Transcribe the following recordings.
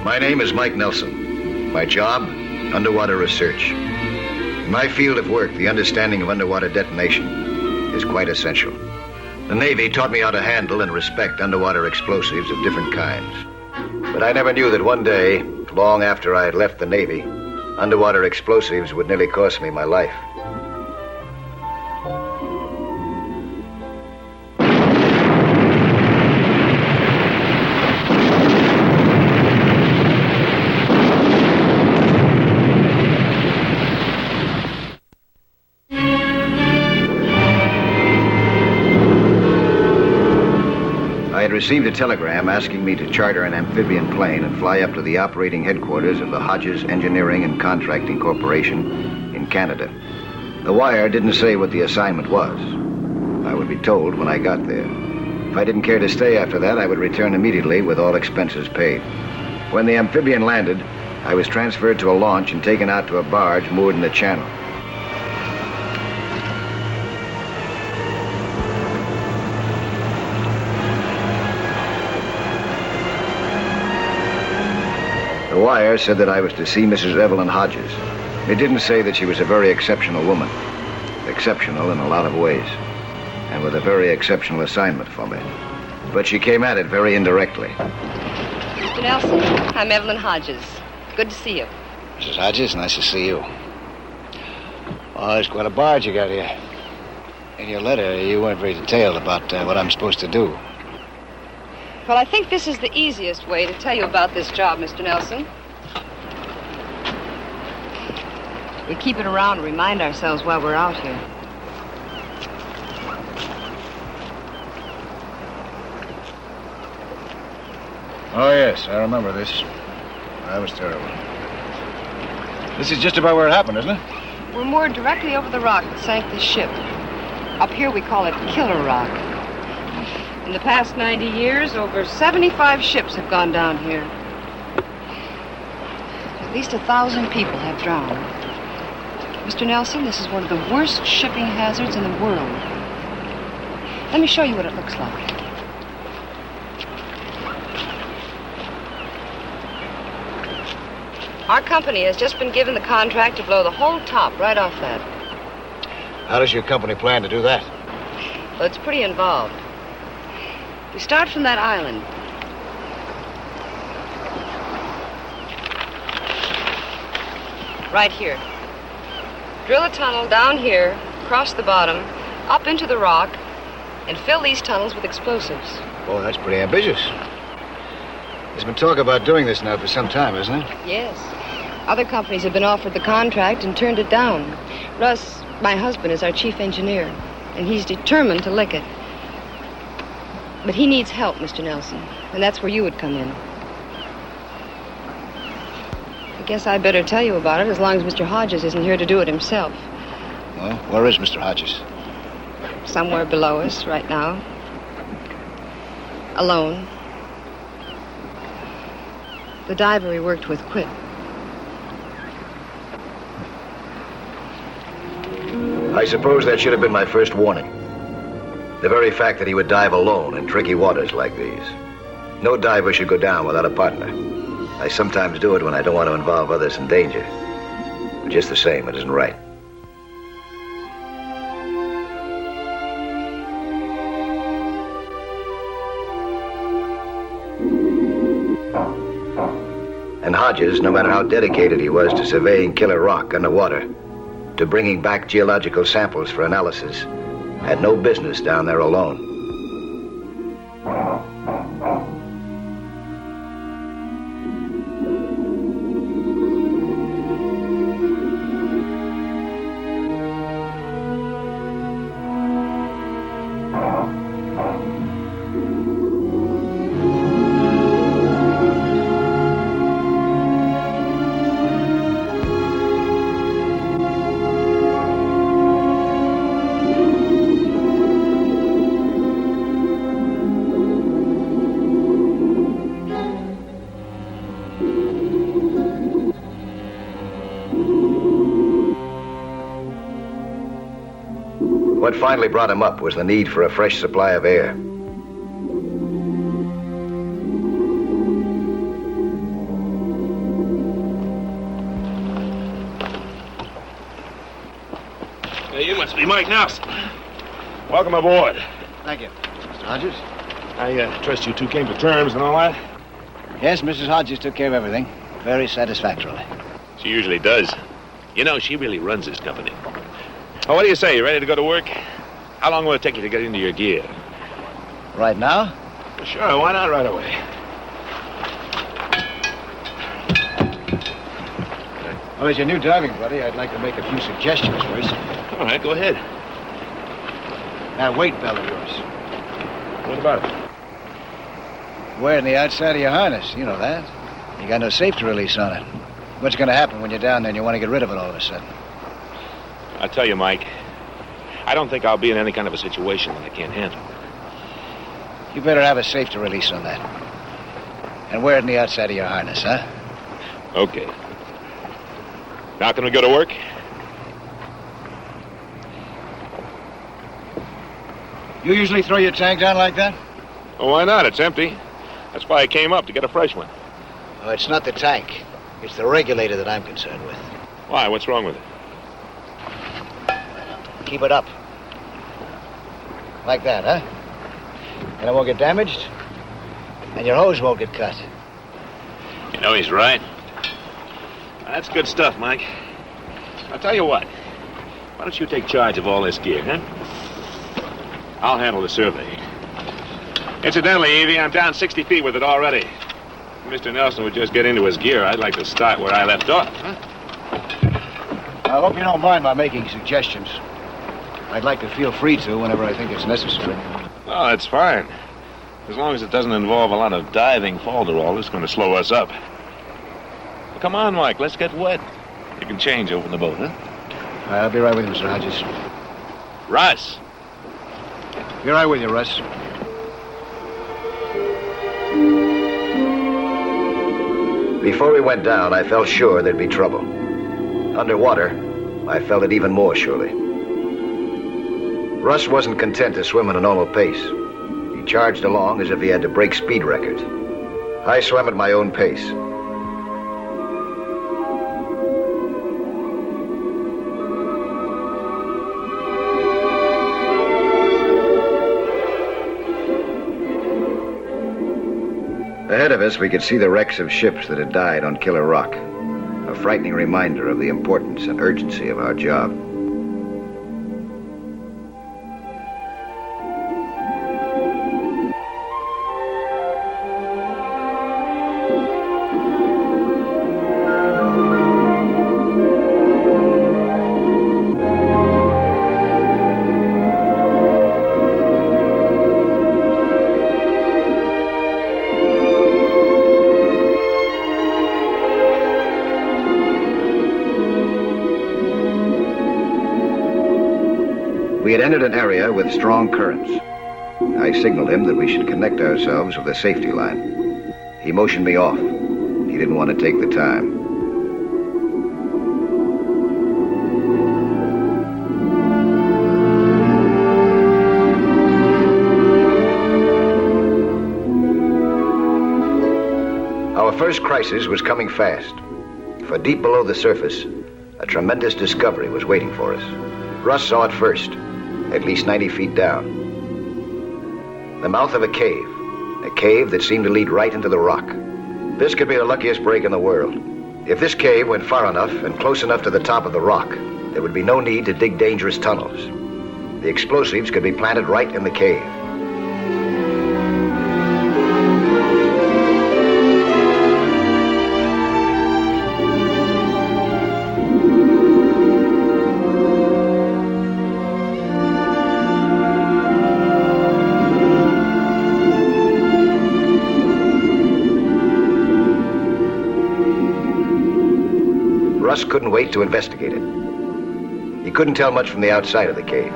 My name is Mike Nelson. My job, underwater research. In my field of work, the understanding of underwater detonation is quite essential. The Navy taught me how to handle and respect underwater explosives of different kinds. But I never knew that one day, long after I had left the Navy, underwater explosives would nearly cost me my life. I had received a telegram asking me to charter an amphibian plane and fly up to the operating headquarters of the Hodges Engineering and Contracting Corporation in Canada. The wire didn't say what the assignment was. I would be told when I got there. If I didn't care to stay after that, I would return immediately with all expenses paid. When the amphibian landed, I was transferred to a launch and taken out to a barge moored in the channel. The wire said that I was to see Mrs. Evelyn Hodges. It didn't say that she was a very exceptional woman. Exceptional in a lot of ways. And with a very exceptional assignment for me. But she came at it very indirectly. Mr. Nelson, I'm Evelyn Hodges. Good to see you. Mrs. Hodges, nice to see you. Oh, it's quite a barge you got here. In your letter, you weren't very detailed about what I'm supposed to do. Well, I think this is the easiest way to tell you about this job, Mr. Nelson. We keep it around to remind ourselves why we're out here. Oh, yes, I remember this. That was terrible. This is just about where it happened, isn't it? We're moored directly over the rock that sank this ship. Up here we call it Killer Rock. In the past 90 years, over 75 ships have gone down here. At least 1,000 people have drowned. Mr. Nelson, this is one of the worst shipping hazards in the world. Let me show you what it looks like. Our company has just been given the contract to blow the whole top right off that. How does your company plan to do that? Well, it's pretty involved. We start from that island. Right here. Drill a tunnel down here, across the bottom, up into the rock, and fill these tunnels with explosives. Oh, that's pretty ambitious. There's been talk about doing this now for some time, isn't it? Yes. Other companies have been offered the contract and turned it down. Russ, my husband, is our chief engineer, and he's determined to lick it. But he needs help, Mr. Nelson, and that's where you would come in. I guess I'd better tell you about it as long as Mr. Hodges isn't here to do it himself. Well, where is Mr. Hodges? Somewhere below us right now. Alone. The diver he worked with quit. I suppose that should have been my first warning. The very fact that he would dive alone in tricky waters like these. No diver should go down without a partner. I sometimes do it when I don't want to involve others in danger. But just the same, it isn't right. And Hodges, no matter how dedicated he was to surveying Killer Rock underwater, to bringing back geological samples for analysis, had no business down there alone. What finally brought him up was the need for a fresh supply of air. You must be Mike Nelson. Welcome aboard. Thank you. Mr. Hodges? I trust you two came to terms and all that? Yes, Mrs. Hodges took care of everything very satisfactorily. She usually does. You know, she really runs this company. Oh, what do you say? You ready to go to work? How long will it take you to get into your gear? Right now? Sure, why not right away? Well, as your new diving buddy, I'd like to make a few suggestions first. All right, go ahead. That weight belt of yours. What about it? Wearing the outside of your harness, you know that. You got no safety release on it. What's going to happen when you're down there and you want to get rid of it all of a sudden? I tell you, Mike, I don't think I'll be in any kind of a situation that I can't handle. You better have a safety release on that. And wear it in the outside of your harness, huh? Okay. Now can we go to work? You usually throw your tank down like that? Well, why not? It's empty. That's why I came up, to get a fresh one. Oh, it's not the tank. It's the regulator that I'm concerned with. Why? What's wrong with it? Keep it up. Like that, huh? And it won't get damaged, and your hose won't get cut. You know he's right. That's good stuff, Mike. I'll tell you what. Why don't you take charge of all this gear, huh? I'll handle the survey. Incidentally, Evie, I'm down 60 feet with it already. If Mr. Nelson would just get into his gear, I'd like to start where I left off, huh? I hope you don't mind my making suggestions. I'd like to feel free to whenever I think it's necessary. Oh, that's fine. As long as it doesn't involve a lot of diving falderall that's going to slow us up. Well, come on, Mike, let's get wet. You can change over in the boat, huh? I'll be right with you, Mr. Hodges. Russ! Be right with you, Russ. Before we went down, I felt sure there'd be trouble. Underwater, I felt it even more surely. Russ wasn't content to swim at a normal pace. He charged along as if he had to break speed records. I swam at my own pace. Ahead of us, we could see the wrecks of ships that had died on Killer Rock. A frightening reminder of the importance and urgency of our job. We had entered an area with strong currents. I signaled him that we should connect ourselves with a safety line. He motioned me off. He didn't want to take the time. Our first crisis was coming fast. For deep below the surface, a tremendous discovery was waiting for us. Russ saw it first. At least 90 feet down. The mouth of a cave that seemed to lead right into the rock. This could be the luckiest break in the world. If this cave went far enough and close enough to the top of the rock, there would be no need to dig dangerous tunnels. The explosives could be planted right in the cave. Russ couldn't wait to investigate it. He couldn't tell much from the outside of the cave.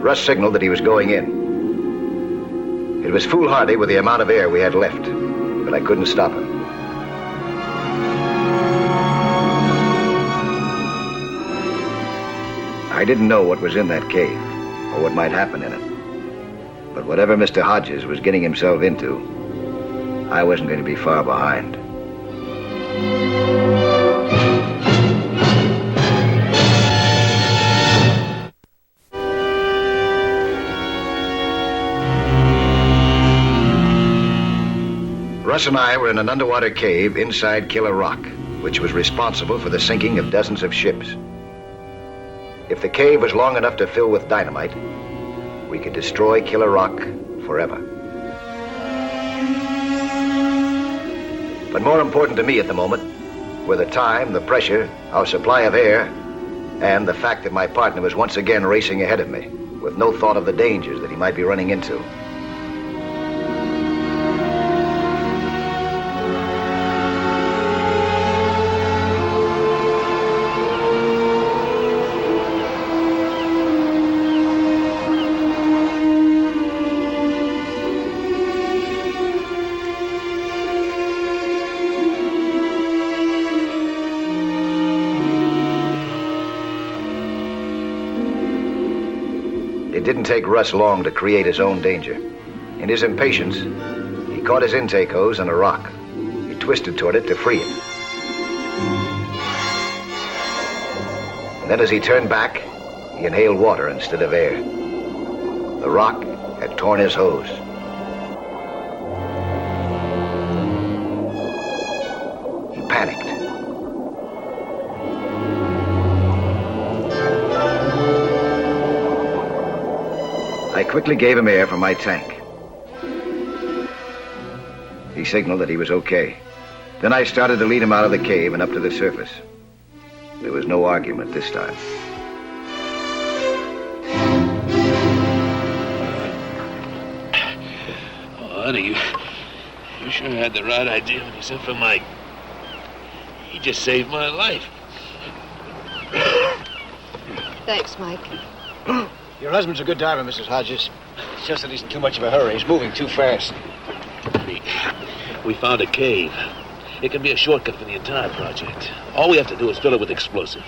Russ signaled that he was going in. It was foolhardy with the amount of air we had left, but I couldn't stop him. I didn't know what was in that cave, or what might happen in it. But whatever Mr. Hodges was getting himself into, I wasn't going to be far behind. Russ and I were in an underwater cave inside Killer Rock, which was responsible for the sinking of dozens of ships. If the cave was long enough to fill with dynamite, we could destroy Killer Rock forever. But more important to me at the moment were the time, the pressure, our supply of air, and the fact that my partner was once again racing ahead of me, with no thought of the dangers that he might be running into. It didn't take Russ long to create his own danger. In his impatience, he caught his intake hose on a rock. He twisted toward it to free it. And then as he turned back, he inhaled water instead of air. The rock had torn his hose. He panicked. I quickly gave him air from my tank. He signaled that he was okay. Then I started to lead him out of the cave and up to the surface. There was no argument this time. Oh, honey, you sure had the right idea when you sent for Mike. He just saved my life. Thanks, Mike. Your husband's a good diver, Mrs. Hodges. It's just that he's in too much of a hurry. He's moving too fast. We found a cave. It can be a shortcut for the entire project. All we have to do is fill it with explosive.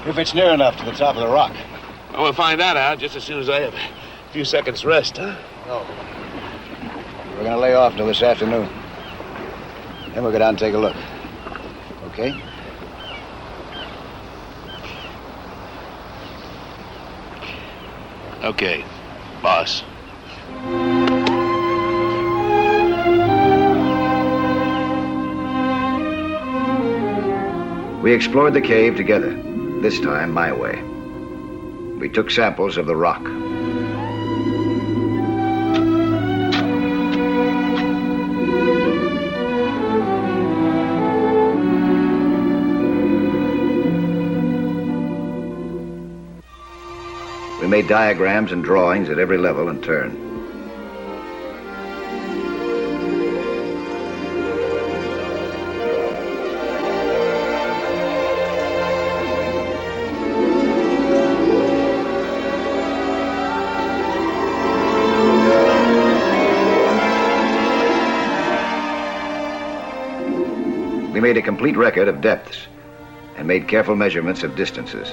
If it's near enough to the top of the rock. Well, we'll find that out just as soon as I have a few seconds rest, huh? No. We're going to lay off till this afternoon. Then we'll go down and take a look. Okay? Okay, boss. We explored the cave together, this time my way. We took samples of the rock. We made diagrams and drawings at every level and turn. We made a complete record of depths and made careful measurements of distances.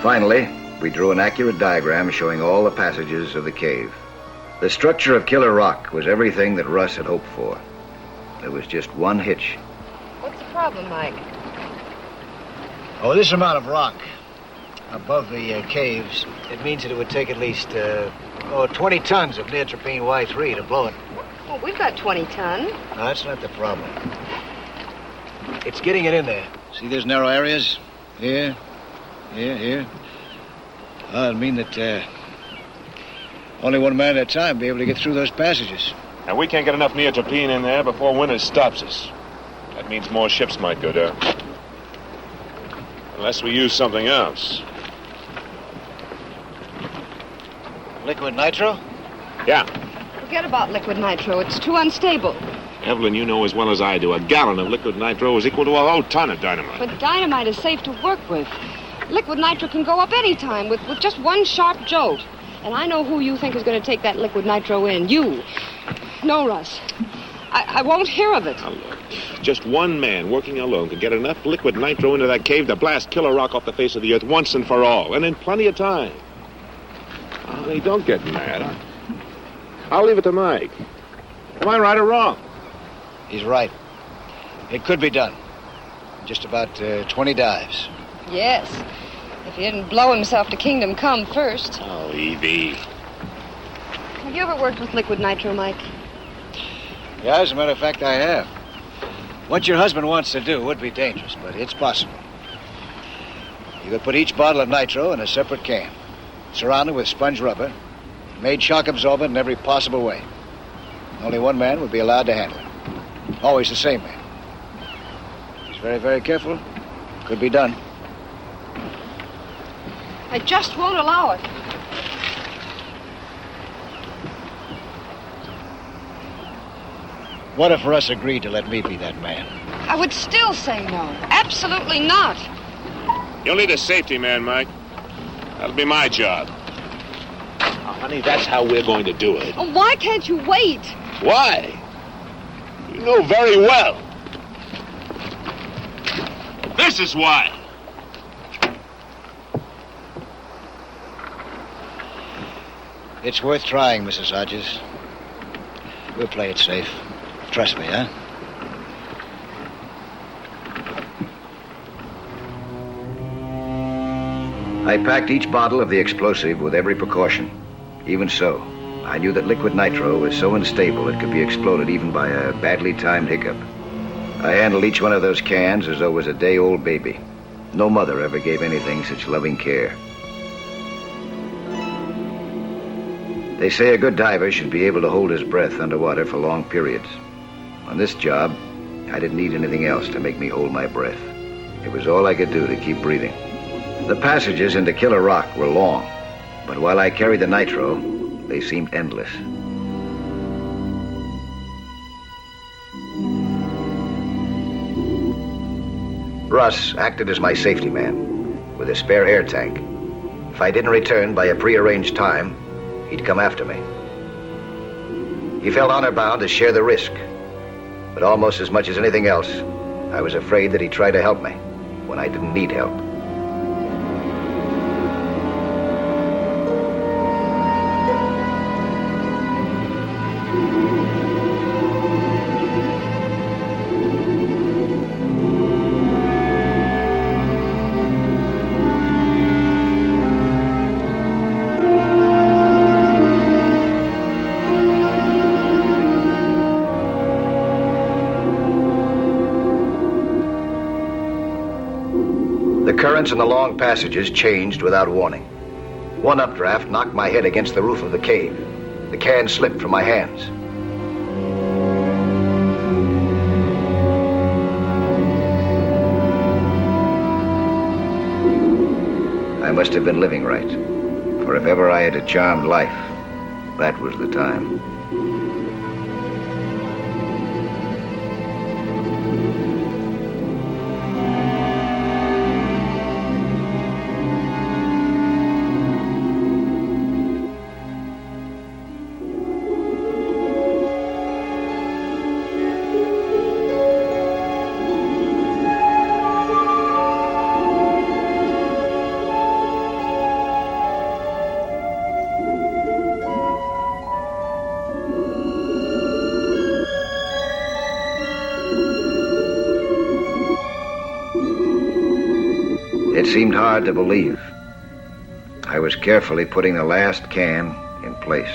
Finally, we drew an accurate diagram showing all the passages of the cave. The structure of Killer Rock was everything that Russ had hoped for. There was just one hitch. What's the problem, Mike? Oh, this amount of rock above the caves, it means that it would take at least 20 tons of neotrophene Y3 to blow it. Well, we've got 20 ton. No, that's not the problem. It's getting it in there. See those narrow areas? Here. It'll mean that only one man at a time will be able to get through those passages. And we can't get enough neotrophene in there before winter stops us. That means more ships might go down. Unless we use something else. Liquid nitro? Yeah. Forget about liquid nitro. It's too unstable. Evelyn, you know as well as I do, a gallon of liquid nitro is equal to a whole ton of dynamite. But dynamite is safe to work with. Liquid nitro can go up any time with just one sharp jolt. And I know who you think is going to take that liquid nitro in. You. No, Russ. I won't hear of it. Now, look, just one man working alone could get enough liquid nitro into that cave to blast Killer Rock off the face of the earth once and for all, and in plenty of time. Honey, don't get mad. I'll leave it to Mike. Am I right or wrong? He's right. It could be done. Just about 20 dives. Yes. If he didn't blow himself to Kingdom Come first. Oh, Evie. Have you ever worked with liquid nitro, Mike? Yeah, as a matter of fact, I have. What your husband wants to do would be dangerous, but it's possible. You could put each bottle of nitro in a separate can, surrounded with sponge rubber, made shock absorbent in every possible way. Only one man would be allowed to handle it. Always the same man. He's very, very careful. Could be done. I just won't allow it. What if Russ agreed to let me be that man? I would still say no. Absolutely not. You'll need a safety man, Mike. That'll be my job. Now, honey, that's how we're going to do it. Oh, why can't you wait? Why? You know very well. This is why. It's worth trying, Mrs. Hodges. We'll play it safe. Trust me, huh? I packed each bottle of the explosive with every precaution. Even so, I knew that liquid nitro was so unstable it could be exploded even by a badly timed hiccup. I handled each one of those cans as though it was a day-old baby. No mother ever gave anything such loving care. They say a good diver should be able to hold his breath underwater for long periods. On this job, I didn't need anything else to make me hold my breath. It was all I could do to keep breathing. The passages into Killer Rock were long, but while I carried the nitro, they seemed endless. Russ acted as my safety man, with a spare air tank. If I didn't return by a prearranged time, he'd come after me. He felt honor-bound to share the risk, but almost as much as anything else, I was afraid that he'd try to help me when I didn't need help. The currents in the long passages changed without warning. One updraft knocked my head against the roof of the cave. The can slipped from my hands. I must have been living right, for if ever I had a charmed life, that was the time. It seemed hard to believe. I was carefully putting the last can in place.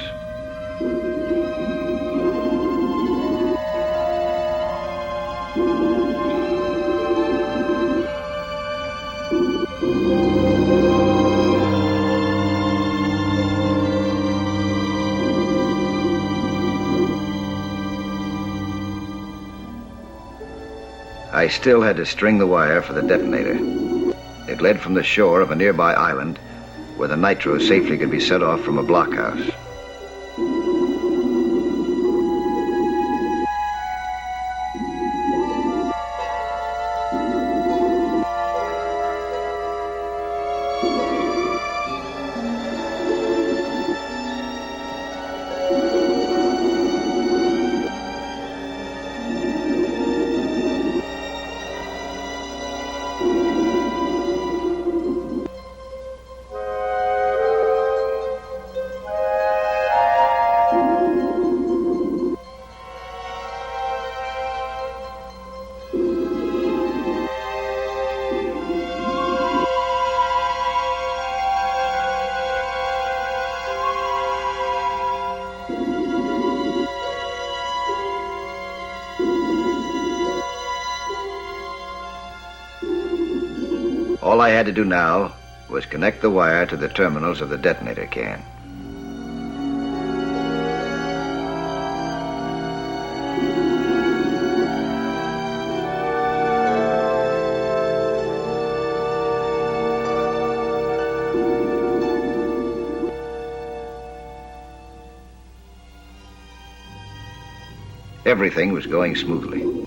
I still had to string the wire for the detonator. It led from the shore of a nearby island where the nitro safely could be set off from a blockhouse. All I had to do now was connect the wire to the terminals of the detonator can. Everything was going smoothly.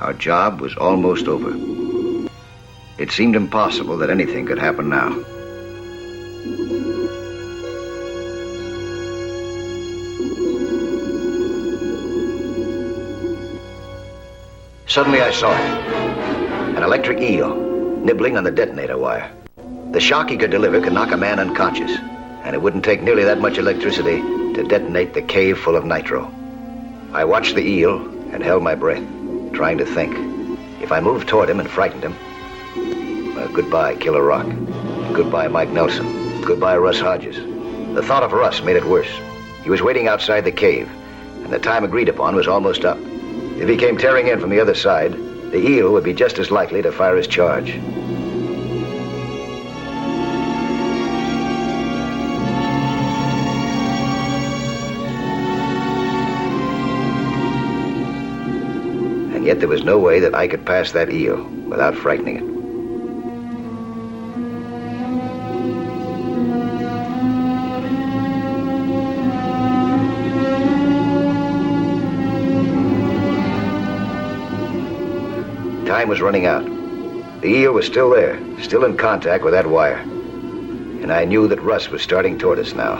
Our job was almost over. It seemed impossible that anything could happen now. Suddenly I saw it. An electric eel, nibbling on the detonator wire. The shock he could deliver could knock a man unconscious, and it wouldn't take nearly that much electricity to detonate the cave full of nitro. I watched the eel and held my breath, trying to think. If I moved toward him and frightened him, well, goodbye, Killer Rock. Goodbye, Mike Nelson. Goodbye, Russ Hodges. The thought of Russ made it worse. He was waiting outside the cave, and the time agreed upon was almost up. If he came tearing in from the other side, the eel would be just as likely to fire his charge. And yet there was no way that I could pass that eel without frightening it. Time was running out. The eel was still there, still in contact with that wire. And I knew that Russ was starting toward us now.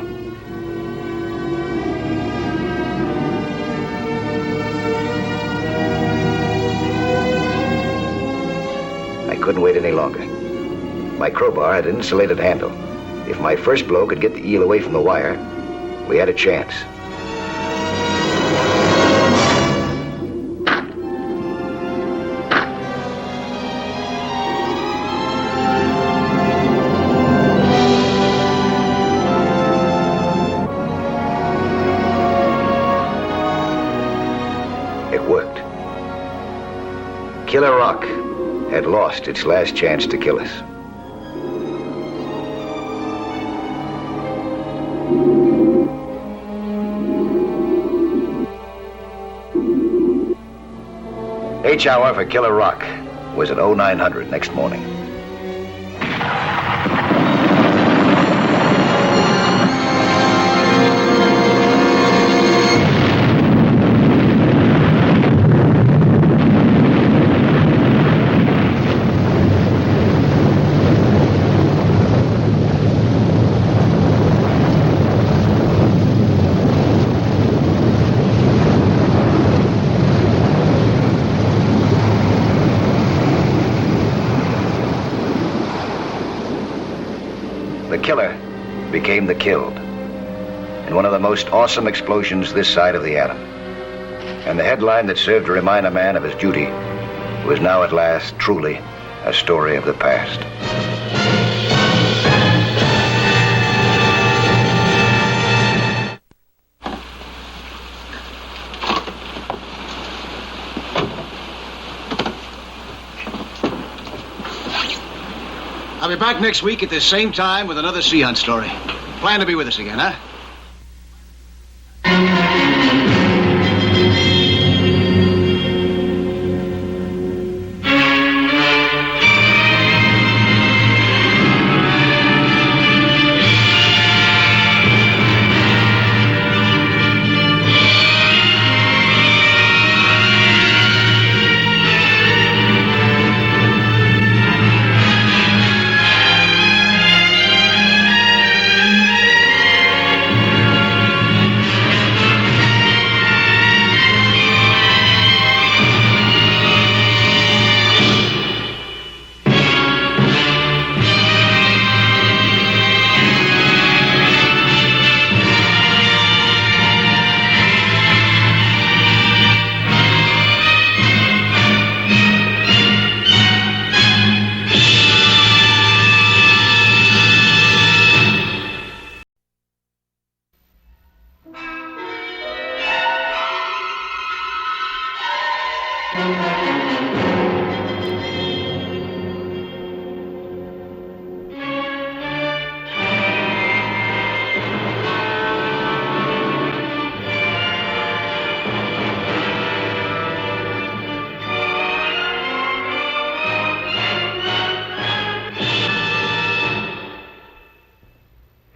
I couldn't wait any longer. My crowbar had an insulated handle. If my first blow could get the eel away from the wire, we had a chance. Killer Rock had lost its last chance to kill us. H hour for Killer Rock was at 0900 next morning. The killer became the killed in one of the most awesome explosions this side of the atom. And the headline that served to remind a man of his duty was now at last truly a story of the past. I'll be back next week at the same time with another Sea Hunt story. Plan to be with us again, huh?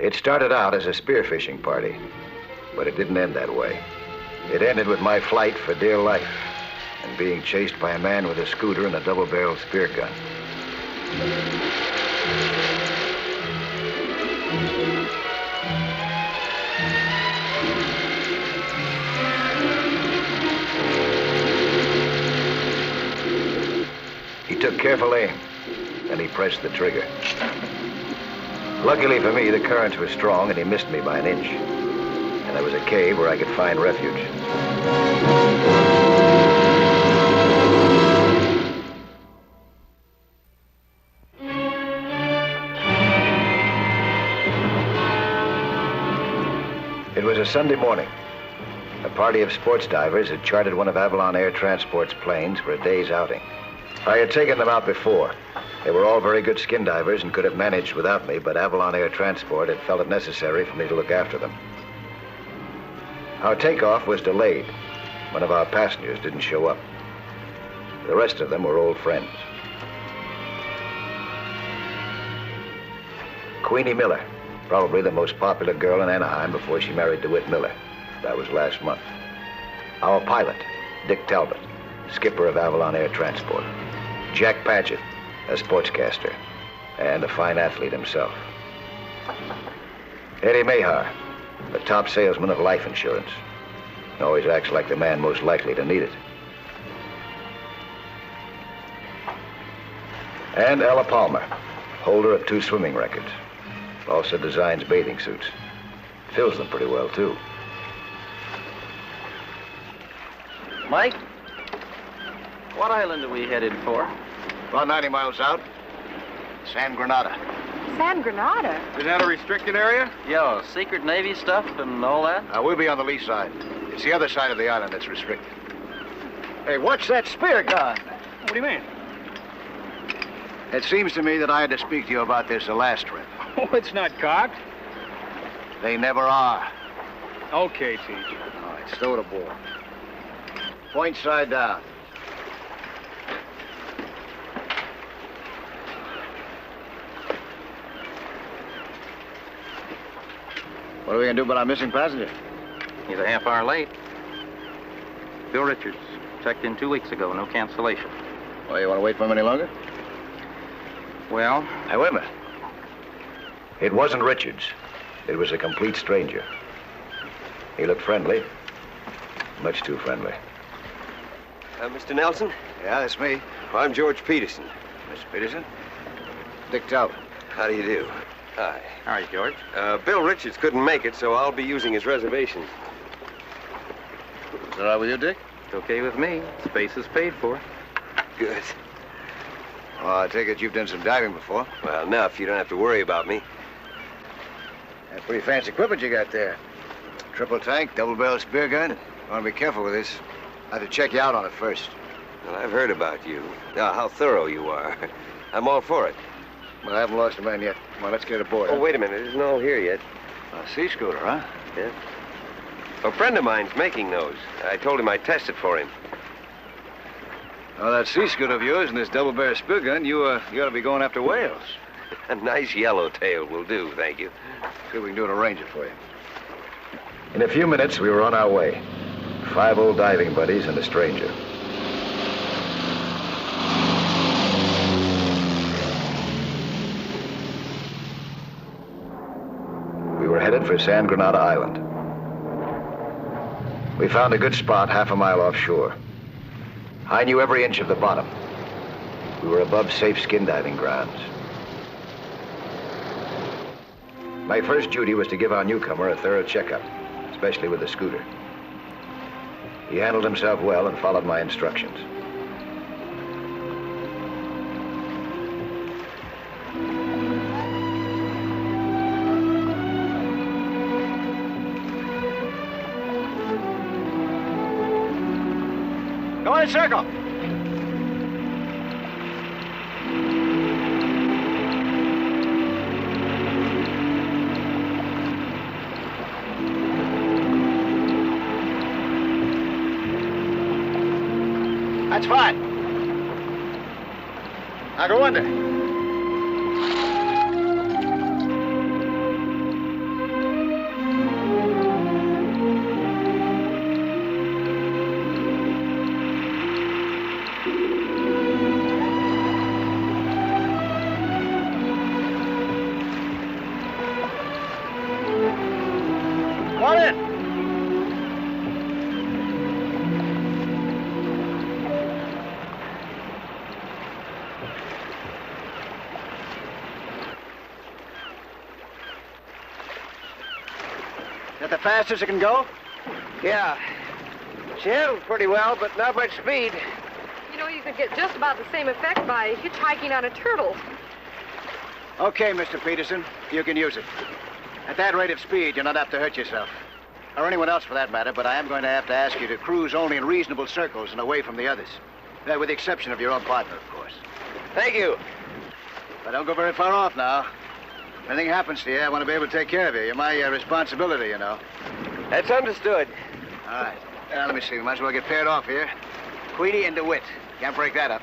It started out as a spearfishing party, but it didn't end that way. It ended with my flight for dear life and being chased by a man with a scooter and a double-barreled spear gun. He took careful aim, and he pressed the trigger. Luckily for me, the currents were strong, and he missed me by an inch. And there was a cave where I could find refuge. It was a Sunday morning. A party of sports divers had chartered one of Avalon Air Transport's planes for a day's outing. I had taken them out before. They were all very good skin divers and could have managed without me, but Avalon Air Transport had felt it necessary for me to look after them. Our takeoff was delayed. One of our passengers didn't show up. The rest of them were old friends. Queenie Miller, probably the most popular girl in Anaheim before she married DeWitt Miller. That was last month. Our pilot, Dick Talbot, skipper of Avalon Air Transport. Jack Padgett, a sportscaster, and a fine athlete himself. Eddie Mahar, the top salesman of life insurance. Always acts like the man most likely to need it. And Ella Palmer, holder of 2 swimming records. Also designs bathing suits. Fills them pretty well, too. Mike, what island are we headed for? About 90 miles out. San Granada. San Granada? Is that a restricted area? Yeah, secret Navy stuff and all that? We'll be on the lee side. It's the other side of the island that's restricted. Hey, what's that spear gun? What do you mean? It seems to me that I had to speak to you about this the last trip. Oh, it's not cocked. They never are. Okay, Teach. All right, stow it aboard. Point side down. What are we going to do about our missing passenger? He's a half hour late. Bill Richards, checked in 2 weeks ago, no cancellation. Oh, you want to wait for him any longer? Well, Hey, wait a minute. It wasn't Richards. It was a complete stranger. He looked friendly. Much too friendly. Mr. Nelson? Yeah, that's me. I'm George Peterson. Mr. Peterson? Dick Talbot. How do you do? Hi. all right, George. Bill Richards couldn't make it, so I'll be using his reservation. Is that all right with you, Dick? It's okay with me. Space is paid for. Good. Well, I take it you've done some diving before. Well, enough. You don't have to worry about me. That's pretty fancy equipment you got there. Triple tank, double-barrel spear gun. You want to be careful with this. I have to check you out on it first. Well, I've heard about you. How thorough you are. I'm all for it. Well, I haven't lost a man yet. Come on, let's get aboard. Oh, wait a minute. It isn't all here yet. A sea scooter, huh? Yeah. A friend of mine's making those. I told him I'd test it for him. Oh, that sea scooter of yours and this double-barrel spear gun, you ought to be going after whales. A nice yellowtail will do, thank you. See if we can do to arrange it for you. In a few minutes, we were on our way. 5 old diving buddies and a stranger. We were headed for San Granada Island. We found a good spot half a mile offshore. I knew every inch of the bottom. We were above safe skin diving grounds. My first duty was to give our newcomer a thorough checkup, especially with the scooter. He handled himself well and followed my instructions. Go in a circle. That's fine. Now go under. that the fastest it can go? Yeah. She handled pretty well, but not much speed. You know, you could get just about the same effect by hitchhiking on a turtle. Okay, Mr. Peterson, you can use it. At that rate of speed, you're not apt to hurt yourself. Or anyone else for that matter, but I am going to have to ask you to cruise only in reasonable circles and away from the others. With the exception of your own partner, of course. Thank you. But don't go very far off now. If anything happens to you, I want to be able to take care of you. You're my responsibility, you know. That's understood. All right. Now, let me see. We might as well get paired off here. Queenie and DeWitt. Can't break that up.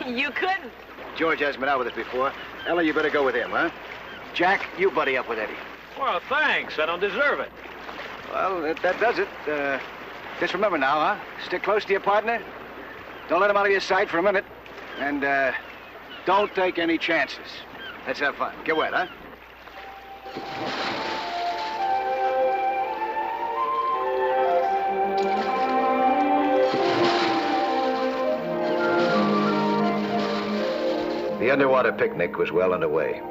You couldn't. George hasn't been out with us before. Ella, you better go with him, huh? Jack, you buddy up with Eddie. Well, thanks. I don't deserve it. Well, that does it. Just remember now, huh? Stick close to your partner. Don't let him out of your sight for a minute. And, don't take any chances. Let's have fun. Get wet, huh? The underwater picnic was well underway.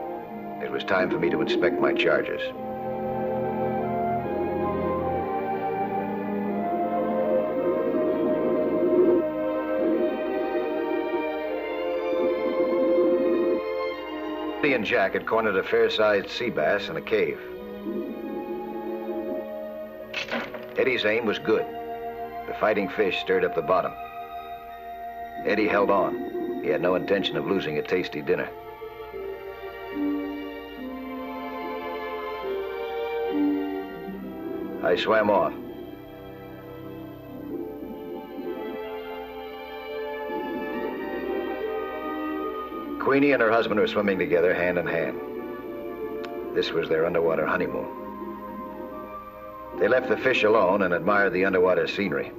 It was time for me to inspect my charges. Eddie and Jack had cornered a fair-sized sea bass in a cave. Eddie's aim was good. The fighting fish stirred up the bottom. Eddie held on. He had no intention of losing a tasty dinner. I swam on. Queenie and her husband were swimming together, hand in hand. This was their underwater honeymoon. They left the fish alone and admired the underwater scenery.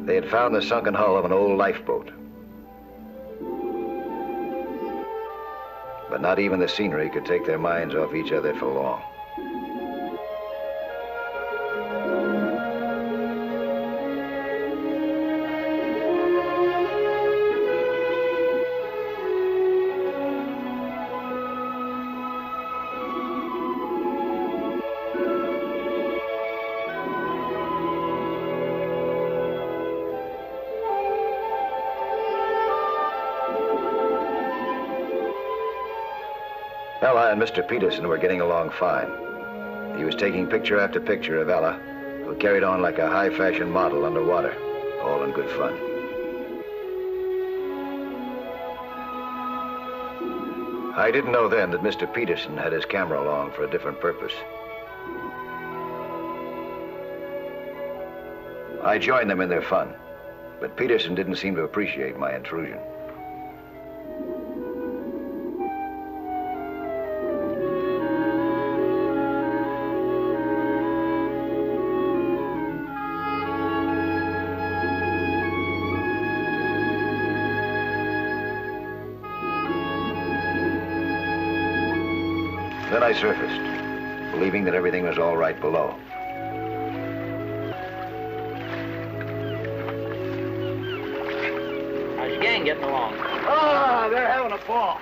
They had found the sunken hull of an old lifeboat. But not even the scenery could take their minds off each other for long. Ella and Mr. Peterson were getting along fine. He was taking picture after picture of Ella, who carried on like a high-fashion model underwater, all in good fun. I didn't know then that Mr. Peterson had his camera along for a different purpose. I joined them in their fun, but Peterson didn't seem to appreciate my intrusion. Then I surfaced, believing that everything was all right below. How's your gang getting along? Ah, they're having a ball.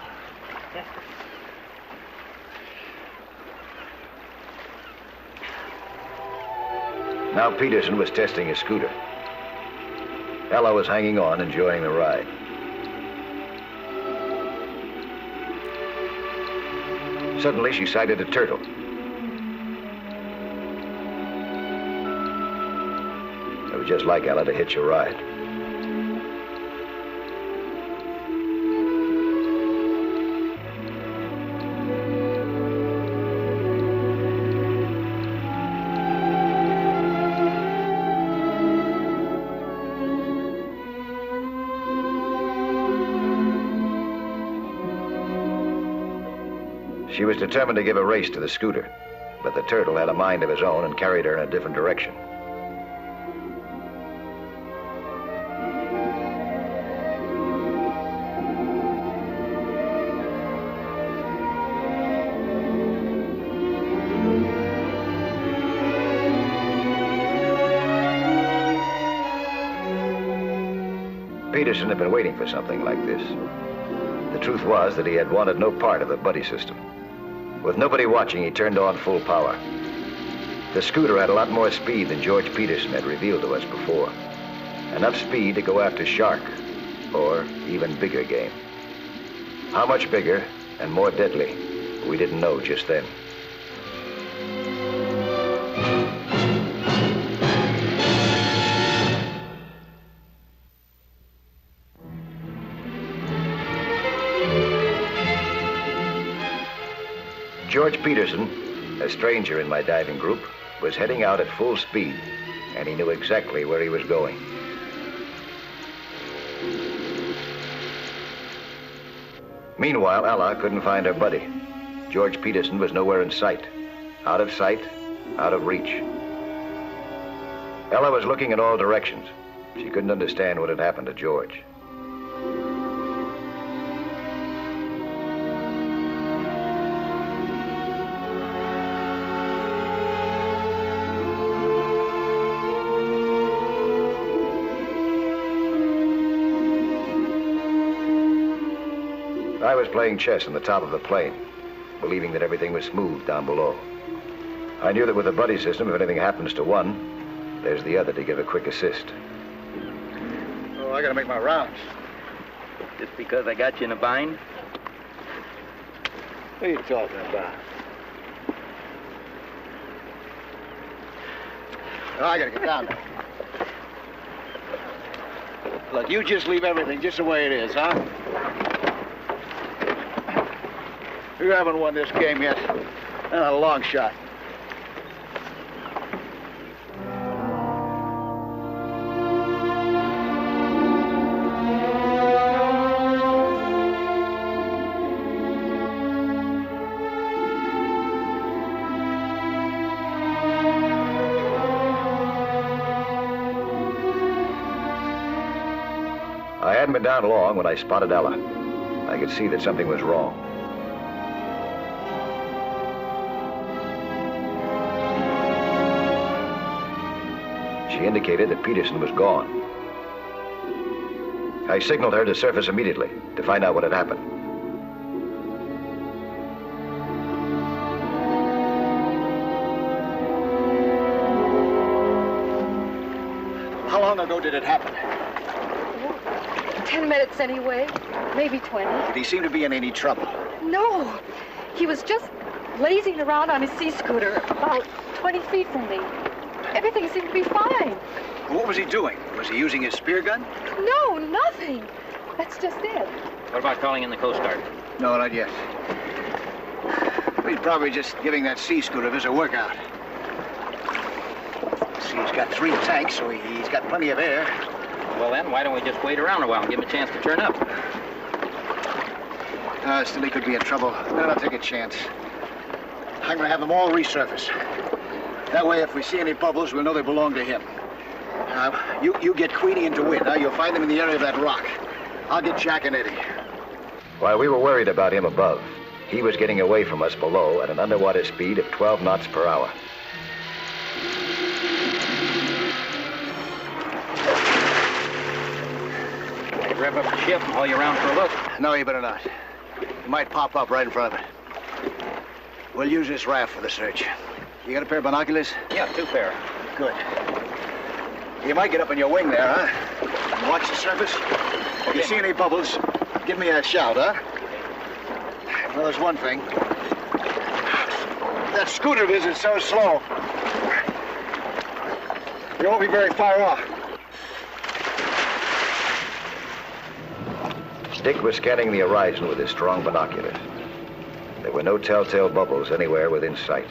Now Peterson was testing his scooter. Ella was hanging on, enjoying the ride. Suddenly, she sighted a turtle. It was just like Ella to hitch a ride. She was determined to give a race to the scooter, but the turtle had a mind of his own and carried her in a different direction. Peterson had been waiting for something like this. The truth was that he had wanted no part of the buddy system. With nobody watching, he turned on full power. The scooter had a lot more speed than George Peterson had revealed to us before. Enough speed to go after shark, or even bigger game. How much bigger and more deadly, we didn't know just then. George Peterson, a stranger in my diving group, was heading out at full speed, and he knew exactly where he was going. Meanwhile, Ella couldn't find her buddy. George Peterson was nowhere in sight. Out of sight, out of reach. Ella was looking in all directions. She couldn't understand what had happened to George. I was playing chess on the top of the plane, believing that everything was smooth down below. I knew that with the buddy system, if anything happens to one, there's the other to give a quick assist. Oh, I gotta make my rounds. Just because I got you in a bind? What are you talking about? Oh, I gotta get down there. Look, you just leave everything just the way it is, huh? You haven't won this game yet. Not a long shot. I hadn't been down long when I spotted Ella. I could see that something was wrong. She indicated that Peterson was gone. I signaled her to surface immediately to find out what had happened. How long ago did it happen? 10 minutes anyway, maybe 20. Did he seem to be in any trouble? No, he was just lazing around on his sea scooter about 20 feet from me. Everything seemed to be fine. What was he doing? Was he using his spear gun? No, nothing. That's just it. What about calling in the Coast Guard? No, not yet. He's probably just giving that sea scooter of his a workout. See, he's got 3 tanks, so he's got plenty of air. Well then, why don't we just wait around a while and give him a chance to turn up? Still he could be in trouble. Then I'll take a chance. I'm gonna have them all resurface. That way, if we see any bubbles, we'll know they belong to him. You get Queenie and DeWitt. You'll find them in the area of that rock. I'll get Jack and Eddie. While we were worried about him above, he was getting away from us below at an underwater speed of 12 knots per hour. Rev up the ship and haul you around for a look. No, you better not. He might pop up right in front of it. We'll use this raft for the search. You got a pair of binoculars? Yeah, 2 pair. Good. You might get up on your wing there, huh? And watch the surface. If you see any bubbles, give me a shout, huh? Well, there's one thing. That scooter of his is so slow. You won't be very far off. Dick was scanning the horizon with his strong binoculars. There were no telltale bubbles anywhere within sight.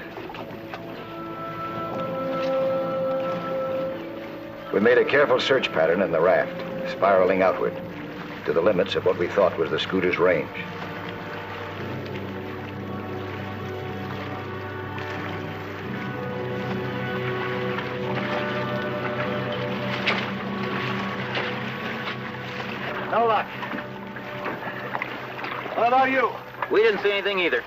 We made a careful search pattern in the raft, spiraling outward, to the limits of what we thought was the scooter's range. No luck. What about you? We didn't see anything either.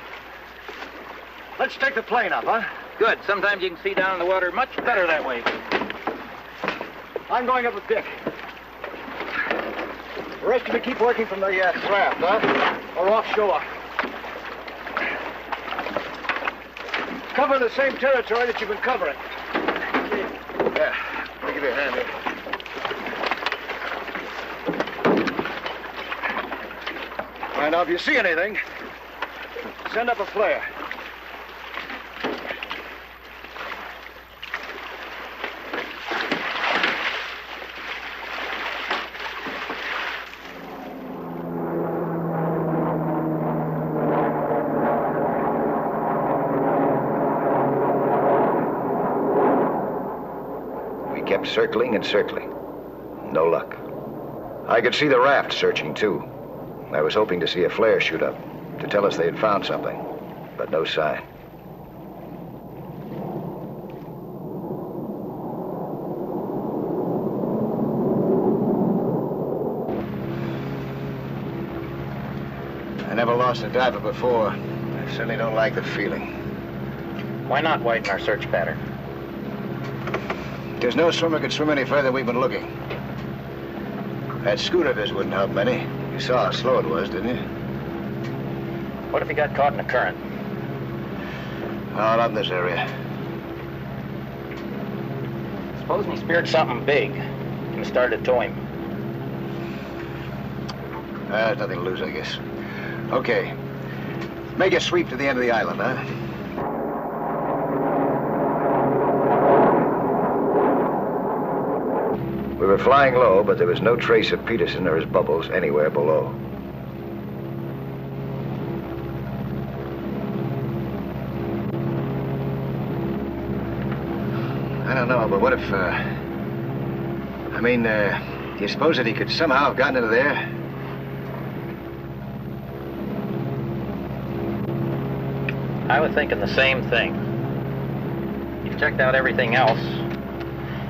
Let's take the plane up, huh? Good. Sometimes you can see down in the water much better that way. I'm going up with Dick. The rest of you keep working from the raft, huh? Or offshore. Cover the same territory that you've been covering. Yeah, let me give you a hand here. All right, now, if you see anything, send up a flare. Kept circling and circling. No luck. I could see the raft searching, too. I was hoping to see a flare shoot up to tell us they had found something, but no sign. I never lost a diver before. I certainly don't like the feeling. Why not widen our search pattern? There's no swimmer could swim any further than we've been looking. That schooner of his wouldn't help many. You saw how slow it was, didn't you? What if he got caught in a current? Oh, not in this area. Supposing he speared something big and started to tow him. There's nothing to lose, I guess. Okay. Make a sweep to the end of the island, huh? We were flying low, but there was no trace of Peterson or his bubbles anywhere below. I don't know, but what if, do you suppose that he could somehow have gotten into there? I was thinking the same thing. You've checked out everything else.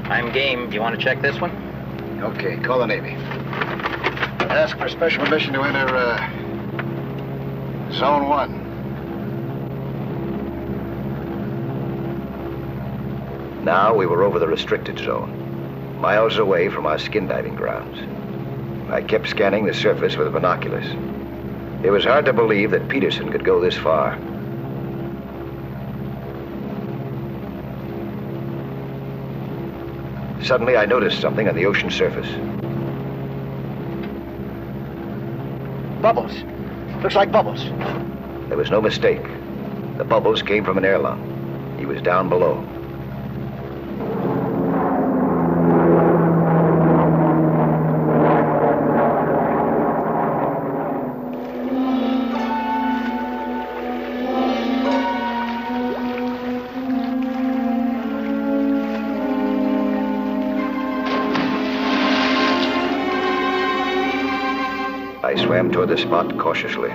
I'm game. Do you want to check this one? Okay, call the Navy. Ask for special permission to enter, Zone 1. Now we were over the restricted zone, miles away from our skin diving grounds. I kept scanning the surface with binoculars. It was hard to believe that Peterson could go this far. Suddenly, I noticed something on the ocean surface. Bubbles. Looks like bubbles. There was no mistake. The bubbles came from an air lung. He was down below. I swam toward the spot cautiously.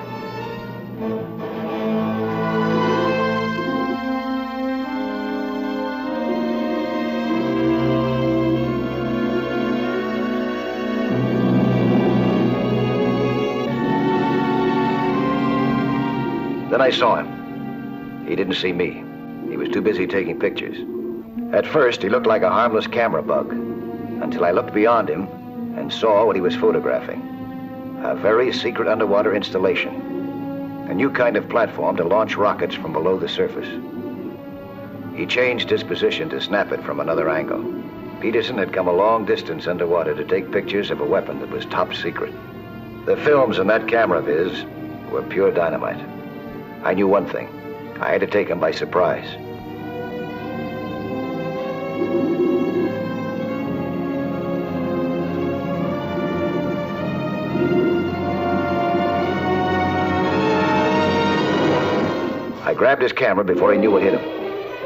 Then I saw him. He didn't see me. He was too busy taking pictures. At first, he looked like a harmless camera bug, until I looked beyond him and saw what he was photographing. A very secret underwater installation. A new kind of platform to launch rockets from below the surface. He changed his position to snap it from another angle. Peterson had come a long distance underwater to take pictures of a weapon that was top secret. The films in that camera of his were pure dynamite. I knew one thing. I had to take him by surprise. I grabbed his camera before he knew what hit him,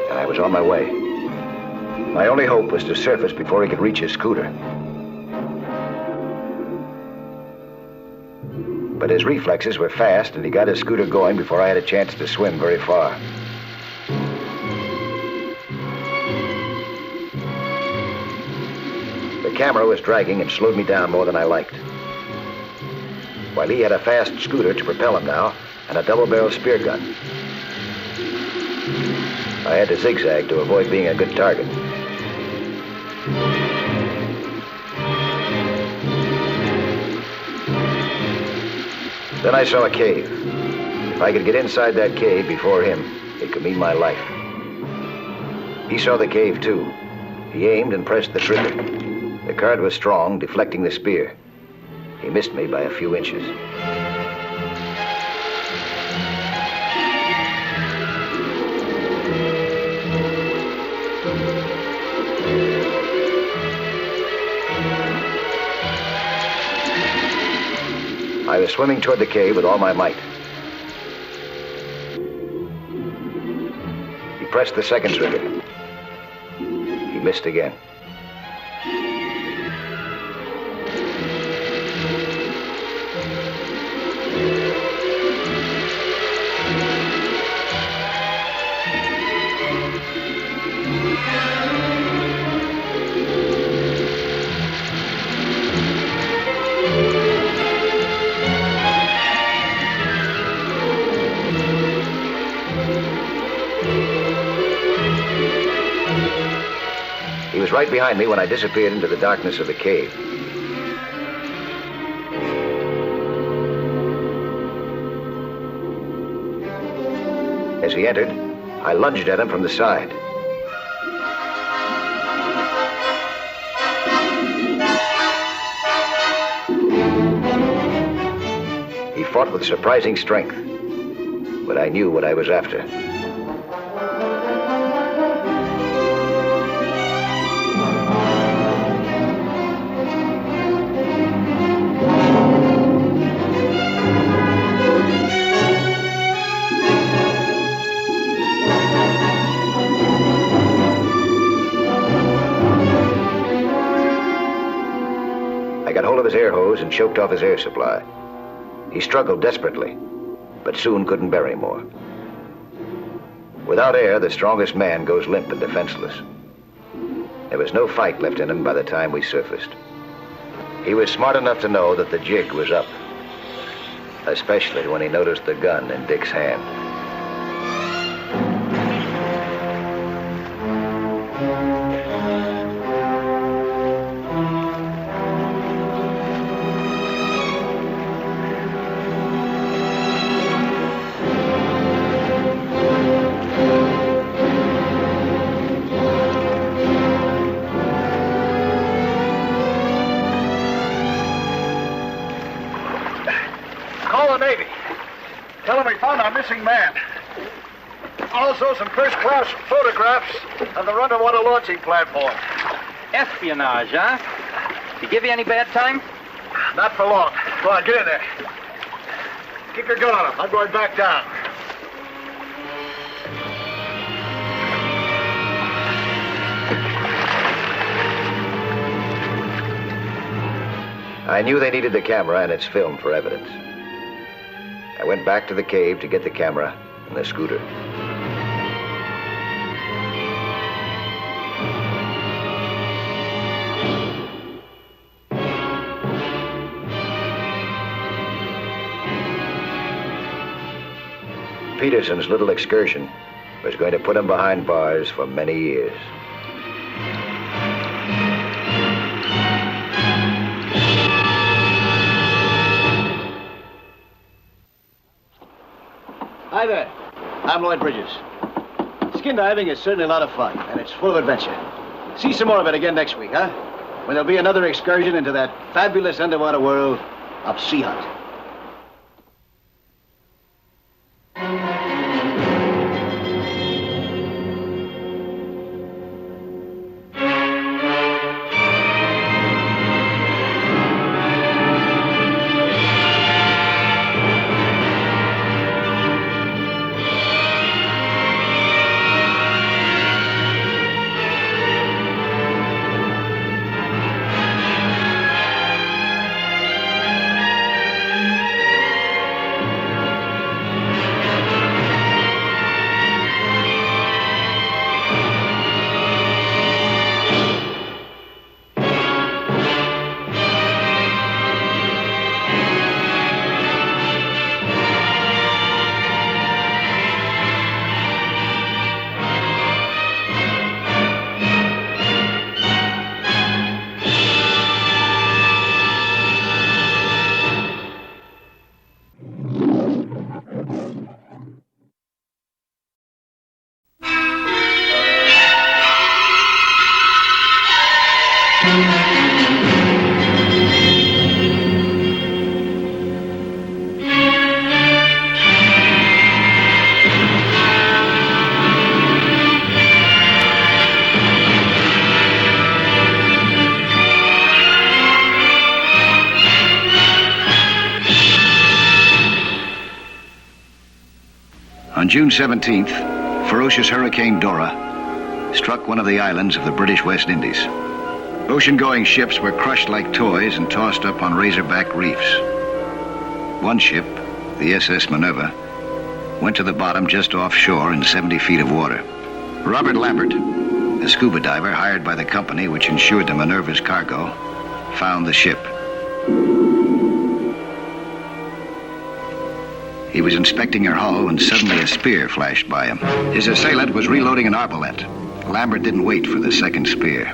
and I was on my way. My only hope was to surface before he could reach his scooter. But his reflexes were fast, and he got his scooter going before I had a chance to swim very far. The camera was dragging and slowed me down more than I liked. While he had a fast scooter to propel him now, and a double-barrel spear gun. I had to zigzag to avoid being a good target. Then I saw a cave. If I could get inside that cave before him, it could mean my life. He saw the cave, too. He aimed and pressed the trigger. The card was strong, deflecting the spear. He missed me by a few inches. I was swimming toward the cave with all my might. He pressed the second trigger. He missed again. He was right behind me when I disappeared into the darkness of the cave. As he entered, I lunged at him from the side. He fought with surprising strength, but I knew what I was after. His air hose and choked off his air supply. He struggled desperately, but soon couldn't bear any more. Without air, the strongest man goes limp and defenseless. There was no fight left in him by the time we surfaced. He was smart enough to know that the jig was up, especially when he noticed the gun in Dick's hand. Man. Also some first-class photographs of the underwater launching platform. Espionage, huh? He give you any bad time? Not for long. Go on, get in there. Keep your gun on him. I'm going back down. I knew they needed the camera and its film for evidence. I went back to the cave to get the camera and the scooter. Peterson's little excursion was going to put him behind bars for many years. Hi there. I'm Lloyd Bridges. Skin diving is certainly a lot of fun, and it's full of adventure. See some more of it again next week, huh? When there'll be another excursion into that fabulous underwater world of Sea Hunt. On June 17th, ferocious Hurricane Dora struck one of the islands of the British West Indies. Ocean-going ships were crushed like toys and tossed up on razorback reefs. One ship, the SS Minerva, went to the bottom just offshore in 70 feet of water. Robert Lambert, a scuba diver hired by the company which insured the Minerva's cargo, found the ship. He was inspecting her hull when suddenly a spear flashed by him. His assailant was reloading an arbalete. Lambert didn't wait for the second spear.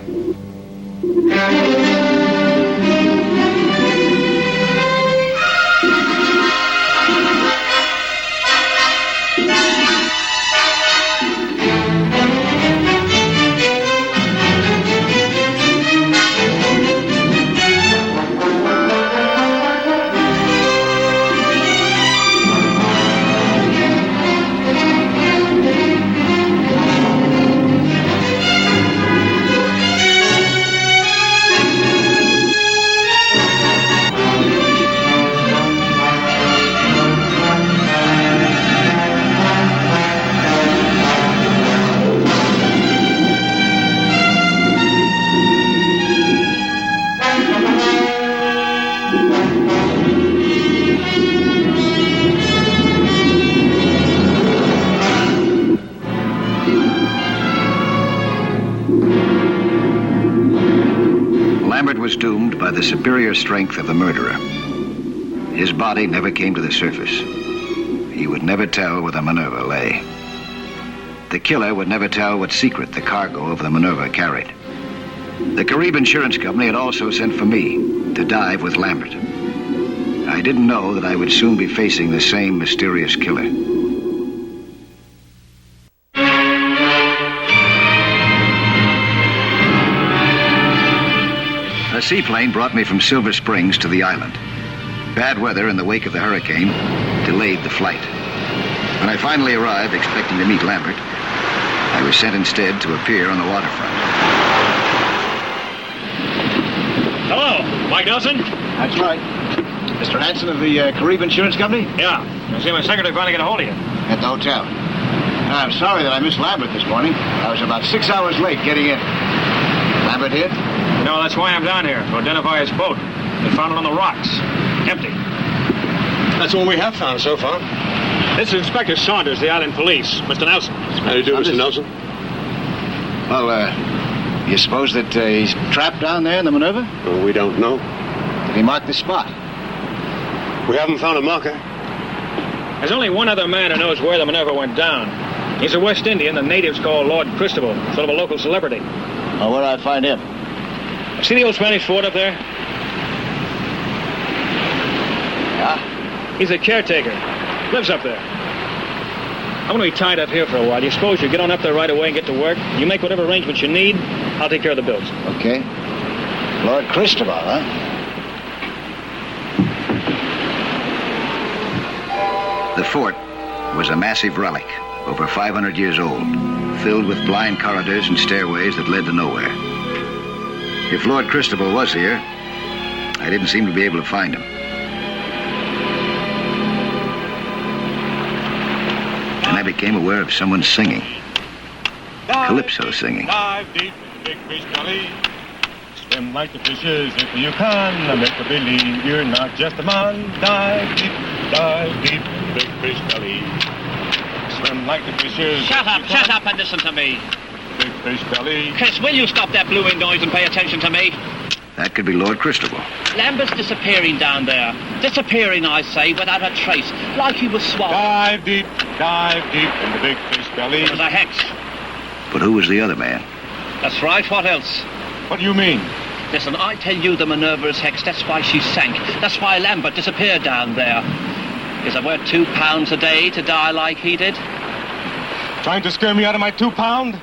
Lambert was doomed by the superior strength of the murderer. His body never came to the surface. He would never tell where the Minerva lay. The killer would never tell what secret the cargo of the Minerva carried. The Carib Insurance Company had also sent for me to dive with Lambert. I didn't know that I would soon be facing the same mysterious killer. A seaplane brought me from Silver Springs to the island. Bad weather in the wake of the hurricane delayed the flight. When I finally arrived expecting to meet Lambert, I was sent instead to appear on the waterfront. Hello, Mike Nelson? That's right. Mr. Hanson of the Carib Insurance Company? Yeah. I see my secretary trying to get a hold of you. At the hotel. I'm sorry that I missed Lambert this morning. I was about 6 hours late getting in. Lambert here? No, that's why I'm down here, to identify his boat. They found it on the rocks. Empty. That's all we have found so far. This is Inspector Saunders, the island police. Mr. Nelson. How do you do, Mr. Nelson? Well, you suppose that he's trapped down there in the Minerva? Well, we don't know. Did he mark the spot? We haven't found a marker. There's only one other man who knows where the Minerva went down. He's a West Indian the natives call Lord Cristobal, sort of a local celebrity. Oh, where'd I find him? See the old Spanish fort up there? Yeah? He's a caretaker. Lives up there. I'm going to be tied up here for a while. You suppose you get on up there right away and get to work? You make whatever arrangements you need. I'll take care of the bills. Okay. Lord Cristobal, huh? The fort was a massive relic, over 500 years old, filled with blind corridors and stairways that led to nowhere. If Lord Cristobal was here, I didn't seem to be able to find him. And I became aware of someone singing. Calypso singing. Dive deep in the big fish belly. Swim like the fishes if you can. Make a believe you're not just a man. Dive deep in the big fish belly. Swim like the fishes. Shut up and listen to me. Big fish belly. Chris, will you stop that blowing noise and pay attention to me? That could be Lord Cristobal. Lambert's disappearing down there. Disappearing, I say, without a trace. Like he was swallowed. Dive deep in the big fish belly. It was a hex. But who was the other man? That's right, what else? What do you mean? Listen, I tell you the Minerva is hexed. That's why she sank. That's why Lambert disappeared down there. Is it worth £2 a day to die like he did? Trying to scare me out of my £2?